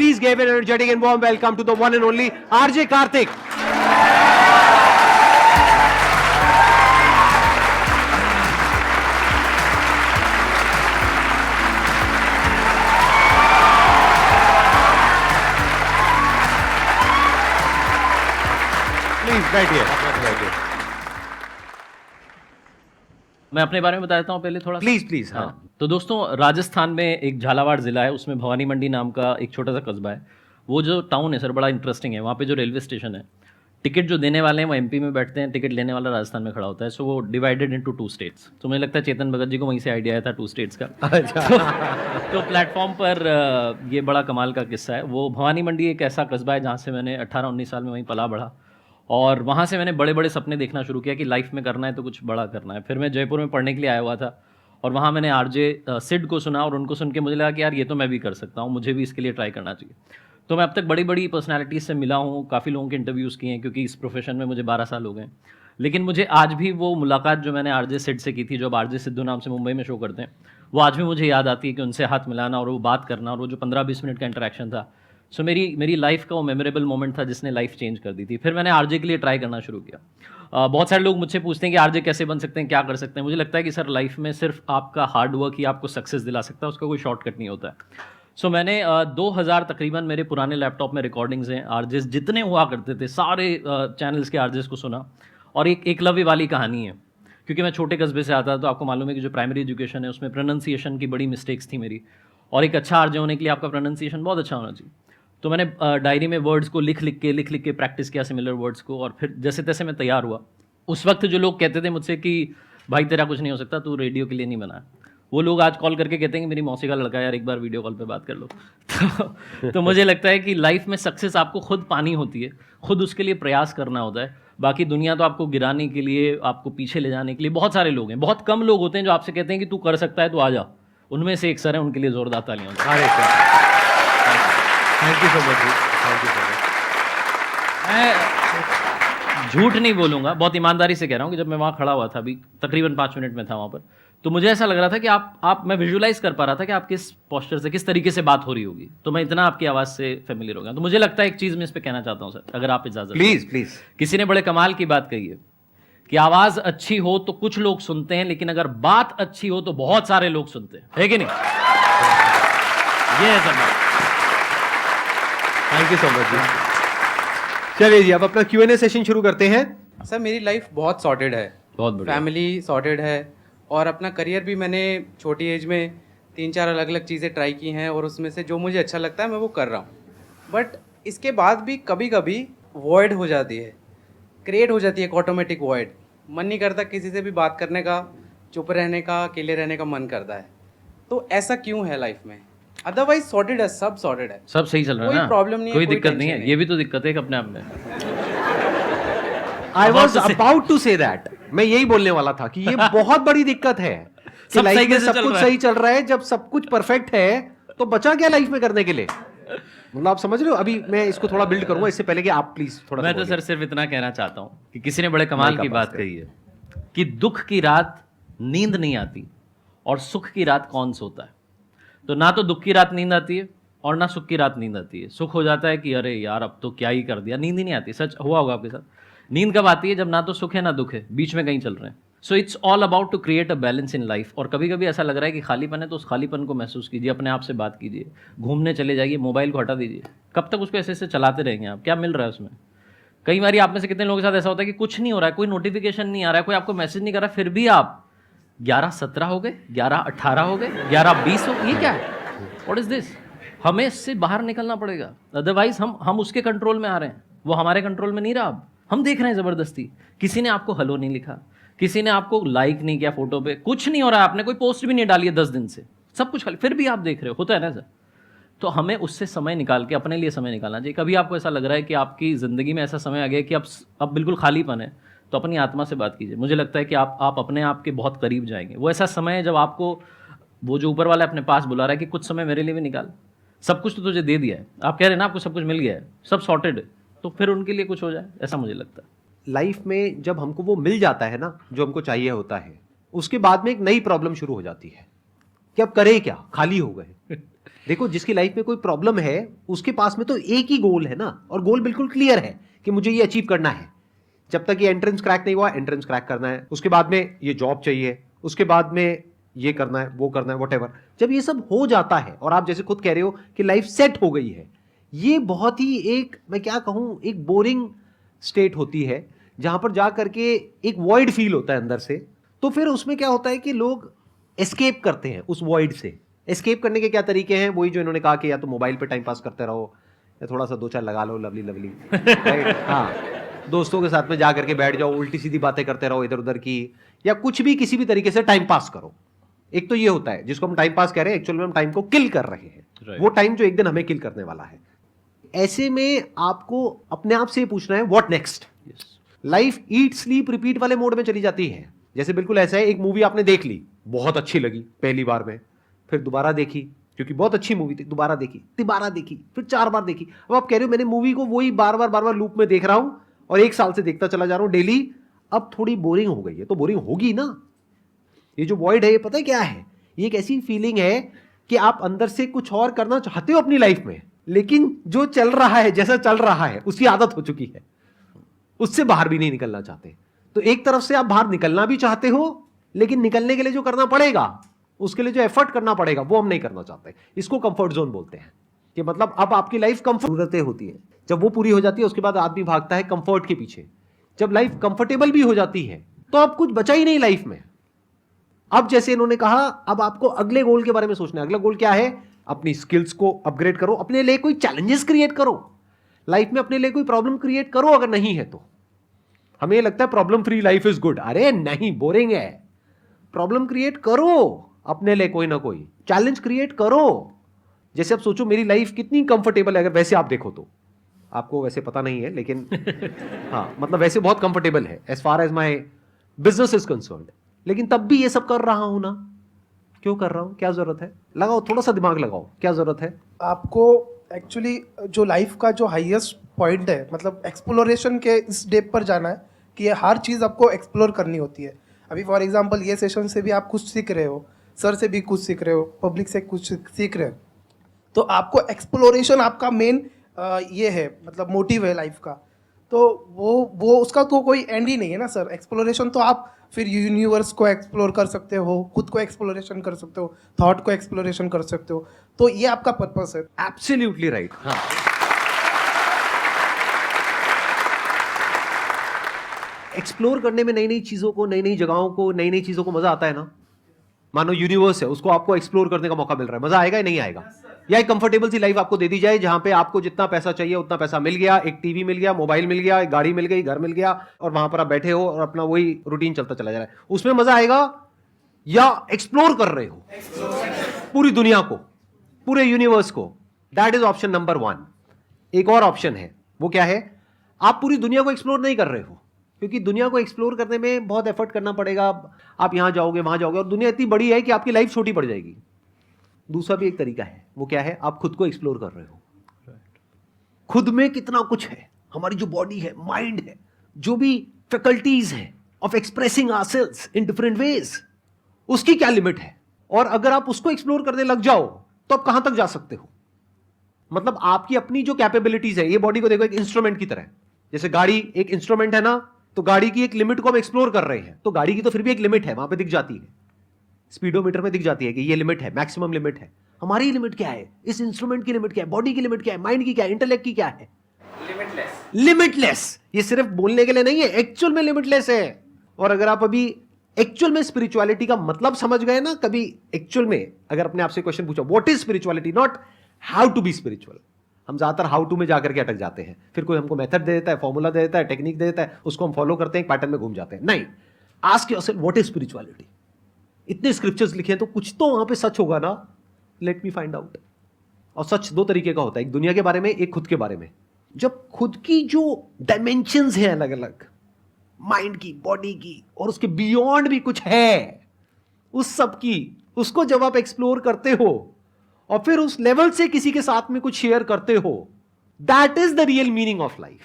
Please give an energetic and warm welcome to the one and only RJ Karthik. Please बैठिए. मैं अपने बारे में बता देता हूँ पहले थोड़ा. प्लीज. हाँ. तो दोस्तों, राजस्थान में एक झालावाड़ ज़िला है, उसमें भवानी मंडी नाम का एक छोटा सा कस्बा है. वो जो टाउन है सर, बड़ा इंटरेस्टिंग है. वहाँ पे जो रेलवे स्टेशन है, टिकट जो देने वाले हैं वो एमपी में बैठते हैं, टिकट लेने वाला राजस्थान में खड़ा होता है. सो वो डिवाइडेड इनटू 2 स्टेट्स. तो मुझे लगता है चेतन भगत जी को वहीं से आइडिया आया था 2 स्टेट्स का. तो प्लेटफॉर्म पर ये बड़ा कमाल का किस्सा है. वो भवानी मंडी एक ऐसा कस्बा है जहाँ से मैंने 18-19 साल में वहीं पला बढ़ा, और वहाँ से मैंने बड़े बड़े सपने देखना शुरू किया कि लाइफ में करना है तो कुछ बड़ा करना है. फिर मैं जयपुर में पढ़ने के लिए आया हुआ था, और वहाँ मैंने आरजे सिड को सुना, और उनको सुन के मुझे लगा कि यार ये तो मैं भी कर सकता हूँ, मुझे भी इसके लिए ट्राई करना चाहिए. तो मैं अब तक बड़ी बड़ी पर्सनालिटीज़ से मिला हूँ, काफ़ी लोगों के इंटरव्यूज़ किए हैं, क्योंकि इस प्रोफेशन में मुझे 12 साल हो गए. लेकिन मुझे आज भी वो मुलाकात जो मैंने आरजे सिड से की थी, जो अब आरजे सिद्धू नाम से मुंबई में शो करते हैं, वो आज भी मुझे याद आती है कि उनसे हाथ मिलाना और वो बात करना, और वो जो 15-20 मिनट का इंटरेक्शन था. सो मेरी लाइफ का वो मेमोरेबल मोमेंट था जिसने लाइफ चेंज कर दी थी. फिर मैंने आरजे के लिए ट्राई करना शुरू किया. बहुत सारे लोग मुझसे पूछते हैं कि आरजे कैसे बन सकते हैं, क्या कर सकते हैं. मुझे लगता है कि सर, लाइफ में सिर्फ आपका हार्ड वर्क ही आपको सक्सेस दिला सकता है, उसका कोई शॉर्टकट नहीं होता है. सो मैंने 2000 तकरीबन मेरे पुराने लैपटॉप में रिकॉर्डिंग्स हैं, आरजेस जितने हुआ करते थे सारे चैनल्स के आरजेस को सुना. और एक एकलव्य वाली कहानी है, क्योंकि मैं छोटे कस्बे से आता, तो आपको मालूम है कि जो प्राइमरी एजुकेशन है उसमें प्रोनाउंसिएशन की बड़ी मिस्टेक्स थी मेरी, और एक अच्छा आरजे होने के लिए आपका प्रोनाउंसिएशन बहुत अच्छा होना चाहिए. तो मैंने डायरी में वर्ड्स को लिख लिख के प्रैक्टिस किया, सिमिलर वर्ड्स को, और फिर जैसे तैसे मैं तैयार हुआ. उस वक्त जो लोग कहते थे मुझसे कि भाई तेरा कुछ नहीं हो सकता, तू रेडियो के लिए नहीं बना, वो लोग आज कॉल करके कहते हैं कि मेरी मौसी का लड़का है यार, एक बार वीडियो कॉल पे बात कर लो. तो मुझे लगता है कि लाइफ में सक्सेस आपको खुद पानी होती है, खुद उसके लिए प्रयास करना होता है. बाकी दुनिया तो आपको गिराने के लिए, आपको पीछे ले जाने के लिए बहुत सारे लोग हैं. बहुत कम लोग होते हैं जो आपसे कहते हैं कि तू कर सकता है, तो आ जा. उनमें से एक सर है, उनके लिए जोरदार तालियां. अरे sir, thank you so much. Thank you so much. मैं झूठ नहीं बोलूँगा, बहुत ईमानदारी से कह रहा हूँ कि जब मैं वहाँ खड़ा हुआ था, अभी तकरीबन 5 मिनट में था वहाँ पर, तो मुझे ऐसा लग रहा था कि आप मैं विजुलाइज कर पा रहा था कि आप किस पोस्चर से, किस तरीके से बात हो रही होगी. तो मैं इतना आपकी आवाज़ से फेमिलियर हो गया. तो मुझे लगता है एक चीज़ मैं इस पर कहना चाहता हूँ सर, अगर आप इजाज़त. प्लीज. किसी ने बड़े कमाल की बात कही है कि आवाज़ अच्छी हो तो कुछ लोग सुनते हैं, लेकिन अगर बात अच्छी हो तो बहुत सारे लोग सुनते हैं, है कि नहीं? ये है sir. Thank you so much जी. चलिए जी, अब अपना Q&A सेशन शुरू करते हैं. सर, मेरी लाइफ बहुत सॉर्टेड है, बहुत बढ़िया. फैमिली सॉर्टेड है, और अपना करियर भी मैंने छोटी एज में 3-4 अलग अलग चीज़ें ट्राई की हैं, और उसमें से जो मुझे अच्छा लगता है मैं वो कर रहा हूँ. बट इसके बाद भी कभी कभी वॉइड हो जाती है, क्रिएट हो जाती है एक ऑटोमेटिक वॉइड. मन नहीं करता किसी से भी बात करने का, चुप रहने का, अकेले रहने का मन करता है. तो ऐसा क्यों है लाइफ में? अदरवाइज सॉर्टेड है, सब सॉर्टेड है, सब सही चल रहा है ना, कोई प्रॉब्लम नहीं है, कोई कोई दिक्कत नहीं टेंशन है. ये भी तो दिक्कत है एक अपने आप में. I was about to say that. मैं यही बोलने वाला था कि ये बहुत बड़ी दिक्कत है कि सब लाइफ सही में कैसे सब चल कुछ रहा है? सही चल रहा है. जब सब कुछ परफेक्ट है तो बचा क्या लाइफ में करने के लिए? मतलब आप समझ रहे हो. अभी मैं इसको थोड़ा बिल्ड करूंगा, इससे पहले कि आप प्लीज थोड़ा. मैं तो सर सिर्फ इतना कहना चाहता हूँ कि किसी ने बड़े कमाल की बात कही है कि दुख की रात नींद नहीं आती और सुख की रात कौन सोता है. तो ना तो दुख की रात नींद आती है और ना सुख की रात नींद आती है. सुख हो जाता है कि अरे यार अब तो क्या ही कर दिया, नींद ही नहीं आती. सच हुआ होगा आपके साथ. नींद कब आती है? जब ना तो सुख है ना दुख है, बीच में कहीं चल रहे हैं. So it's all about to create a balance in life. और कभी कभी ऐसा लग रहा है कि खालीपन है, तो उस खालीपन को महसूस कीजिए, अपने आप से बात कीजिए, घूमने चले जाइए, मोबाइल को हटा दीजिए. कब तक उसको ऐसे ऐसे चलाते रहेंगे आप? क्या मिल रहा है उसमें? कई बार आप में से कितने लोगों के साथ ऐसा होता है कि कुछ नहीं हो रहा है, कोई नोटिफिकेशन नहीं आ रहा है, कोई आपको मैसेज नहीं कर रहा, फिर भी आप 11-17 हो गए, 11-18 हो गए, 11-20 हो गए. ये क्या है? What is this? हमें इससे बाहर निकलना पड़ेगा, अदरवाइज हम उसके कंट्रोल में आ रहे हैं, वो हमारे कंट्रोल में नहीं रहा. अब हम देख रहे हैं ज़बरदस्ती. किसी ने आपको हेलो नहीं लिखा, किसी ने आपको लाइक नहीं किया फोटो पे, कुछ नहीं हो रहा है, आपने कोई पोस्ट भी नहीं डाली है 10 दिन से, सब कुछ खाली, फिर भी आप देख रहे हो. होता है ना सर? तो हमें उससे समय निकाल के अपने लिए समय निकालना चाहिए. कभी आपको ऐसा लग रहा है कि आपकी ज़िंदगी में ऐसा समय आ गया कि अब बिल्कुल खालीपन है, तो अपनी आत्मा से बात कीजिए. मुझे लगता है कि आप अपने आप के बहुत करीब जाएंगे. वो ऐसा समय है जब आपको वो जो ऊपर वाला अपने पास बुला रहा है कि कुछ समय मेरे लिए भी निकाल, सब कुछ तो तुझे दे दिया है. आप कह रहे हैं ना आपको सब कुछ मिल गया है, सब सॉर्टेड है, तो फिर उनके लिए कुछ हो जाए, ऐसा मुझे लगता है. लाइफ में जब हमको वो मिल जाता है ना जो हमको चाहिए होता है, उसके बाद में एक नई प्रॉब्लम शुरू हो जाती है कि अब करें क्या, खाली हो गए. देखो, जिसकी लाइफ में कोई प्रॉब्लम है उसके पास में तो एक ही गोल है ना, और गोल बिल्कुल क्लियर है कि मुझे ये अचीव करना है। जब तक ये एंट्रेंस क्रैक नहीं हुआ, एंट्रेंस क्रैक करना है, उसके बाद में ये जॉब चाहिए, उसके बाद में ये करना है, वो करना है, व्हाटएवर। जब ये सब हो जाता है और आप जैसे खुद कह रहे हो कि लाइफ सेट हो गई है, ये बहुत ही एक, मैं क्या कहूं, एक बोरिंग स्टेट होती है जहां पर जा करके एक वॉइड फील होता है अंदर से। तो फिर उसमें क्या होता है कि लोग एस्केप करते हैं उस वॉइड से। एस्केप करने के क्या तरीके हैं? वही जो इन्होंने कहा कि या तो मोबाइल पे टाइम पास करते रहो, या थोड़ा सा 2-4 लगा लो लवली लवली, राइट? हाँ, दोस्तों के साथ में जा करके बैठ जाओ, उल्टी सीधी बातें करते रहो इधर उधर की, या कुछ भी किसी भी तरीके से टाइम पास करो। एक तो ये होता है जिसको हम टाइम पास कह रहे हैं, एक्चुअल में हम टाइम को किल कर रहे हैं। वो टाइम जो एक दिन हमें किल करने वाला है। ऐसे में आपको अपने आप से पूछना है, what next? Life eat sleep repeat वाले मोड में चली जाती है। जैसे बिल्कुल ऐसा है, एक मूवी आपने देख ली, बहुत अच्छी लगी पहली बार में, फिर दोबारा देखी क्योंकि बहुत अच्छी मूवी थी, दोबारा देखी, तिबारा देखी, फिर 4 बार देखी। अब आप कह रहे हो मैंने मूवी को वही बार बार लूप में देख रहा हूं और 1 साल से देखता चला जा रहा हूं डेली, अब थोड़ी बोरिंग हो गई है। तो बोरिंग होगी ना। ये जो वॉइड है, ये पता है क्या है? ये एक ऐसी फीलिंग है कि आप अंदर से कुछ और करना चाहते हो अपनी लाइफ में, लेकिन जो चल रहा है, जैसा चल रहा है, उसकी आदत हो चुकी है, उससे बाहर भी नहीं निकलना चाहते। तो एक तरफ से आप बाहर निकलना भी चाहते हो, लेकिन निकलने के लिए जो करना पड़ेगा, उसके लिए जो एफर्ट करना पड़ेगा, वो हम नहीं करना चाहते। इसको कंफर्ट जोन बोलते हैं। कि मतलब अब आपकी लाइफ कंफर्ट जरूरतें होती है, जब वो पूरी हो जाती है उसके बाद आदमी भागता है कंफर्ट के पीछे। जब लाइफ कंफर्टेबल भी हो जाती है तो अब कुछ बचा ही नहीं लाइफ में। अब जैसे इन्होंने कहा, अब आपको अगले गोल के बारे में सोचना है। अगला गोल क्या है? अपनी स्किल्स को अपग्रेड करो, अपने लिए कोई चैलेंजेस क्रिएट करो, लाइफ में अपने लिए कोई प्रॉब्लम क्रिएट करो। अगर नहीं है तो हमें लगता है problem free life is good. अरे नहीं, बोरिंग है। प्रॉब्लम क्रिएट करो अपने लिए, कोई ना कोई चैलेंज क्रिएट करो। जैसे आप सोचो मेरी लाइफ कितनी कंफर्टेबल है, अगर वैसे आप देखो तो। आपको वैसे पता नहीं है, लेकिन हाँ, मतलब वैसे बहुत कंफर्टेबल है as far as my business is concerned. लेकिन तब भी ये सब कर रहा हूं ना। क्यों कर रहा हूं? क्या जरूरत है? लगाओ, थोड़ा सा दिमाग लगाओ, क्या जरूरत है? आपको एक्चुअली जो लाइफ का जो हाईएस्ट पॉइंट है, मतलब एक्सप्लोरेशन के इस डेप पर जाना है कि ये हर चीज़ आपको एक्सप्लोर करनी होती है। अभी फॉर एग्जांपल ये सेशन से भी आप कुछ सीख रहे हो, सर से भी कुछ सीख रहे हो, पब्लिक से कुछ सीख रहे हो, तो आपको एक्सप्लोरेशन आपका मेन ये है, मतलब मोटिव है लाइफ का। तो वो उसका तो कोई एंड ही नहीं है ना सर। एक्सप्लोरेशन तो आप फिर यूनिवर्स को एक्सप्लोर कर सकते हो, खुद को एक्सप्लोरेशन कर सकते हो, थॉट को एक्सप्लोरेशन कर सकते हो। तो ये आपका पर्पस है। Absolutely right. हाँ, एक्सप्लोर करने में नई नई चीजों को, नई नई जगहों को, नई नई चीजों को मजा आता है ना। मानो यूनिवर्स है, उसको आपको एक्सप्लोर करने का मौका मिल रहा है, मजा आएगा या नहीं आएगा? या एक कंफर्टेबल सी लाइफ आपको दे दी जाए जहां पे आपको जितना पैसा चाहिए उतना पैसा मिल गया, एक टीवी मिल गया, मोबाइल मिल गया, एक गाड़ी मिल गई, घर मिल गया, और वहां पर आप बैठे हो और अपना वही रूटीन चलता चला जा रहा है। उसमें मजा आएगा? या एक्सप्लोर कर रहे हो पूरी दुनिया को, पूरे यूनिवर्स को? That is option number 1। एक और ऑप्शन है, वो क्या है? आप पूरी दुनिया को एक्सप्लोर नहीं कर रहे हो, क्योंकि दुनिया को एक्सप्लोर करने में बहुत एफर्ट करना पड़ेगा। आप यहां जाओगे, वहां जाओगे, और दुनिया इतनी बड़ी है कि आपकी लाइफ छोटी पड़ जाएगी। दूसरा भी एक तरीका है, वो क्या है? आप खुद को एक्सप्लोर कर रहे हो। खुद में कितना कुछ है, हमारी जो बॉडी है, माइंड है, जो भी फैकल्टीज है of expressing ourselves in different ways, उसकी क्या लिमिट है? और अगर आप उसको एक्सप्लोर करने लग जाओ तो आप कहां तक जा सकते हो? मतलब आपकी अपनी जो कैपेबिलिटीज है, ये बॉडी को देखो एक इंस्ट्रूमेंट की तरह। जैसे गाड़ी एक इंस्ट्रूमेंट है ना, तो गाड़ी की एक लिमिट को हम एक्सप्लोर कर रहे हैं, तो गाड़ी की तो फिर भी एक लिमिट है, वहां पे दिख जाती है, स्पीडोमीटर में दिख जाती है कि ये लिमिट है, मैक्सिमम लिमिट है। हमारी लिमिट क्या है? इस इंस्ट्रूमेंट की लिमिट क्या है? बॉडी की लिमिट क्या है? माइंड की क्या है? इंटेलेक्ट की क्या है? लिमिटलेस। ये सिर्फ बोलने के लिए नहीं है, एक्चुअल में लिमिटलेस है। और अगर आप अभी एक्चुअल में स्पिरिचुअलिटी का मतलब समझ गए ना, कभी एक्चुअल में अगर अपने आप से क्वेश्चन पूछो, what is spirituality, not how to be spiritual. हम ज्यादातर हाउ टू में जाकर के अटक जाते हैं, फिर कोई हमको मेथड दे देता है, फॉर्मूला दे देता है, टेक्निक दे देता है, उसको हम फॉलो करते हैं, पैटर्न में घूम जाते हैं। नहीं, ask yourself what is spirituality. इतने स्क्रिप्चर्स लिखे हैं तो कुछ तो वहां पे सच होगा ना। Let me find out. और सच 2 तरीके का होता है, एक दुनिया के बारे में, एक खुद के बारे में। जब खुद की जो डायमेंशंस हैं अलग अलग, माइंड की, बॉडी की, और उसके बियॉन्ड भी कुछ है, उस सब की, उसको जब आप एक्सप्लोर करते हो और फिर उस लेवल से किसी के साथ में कुछ शेयर करते हो, that is the real meaning of life.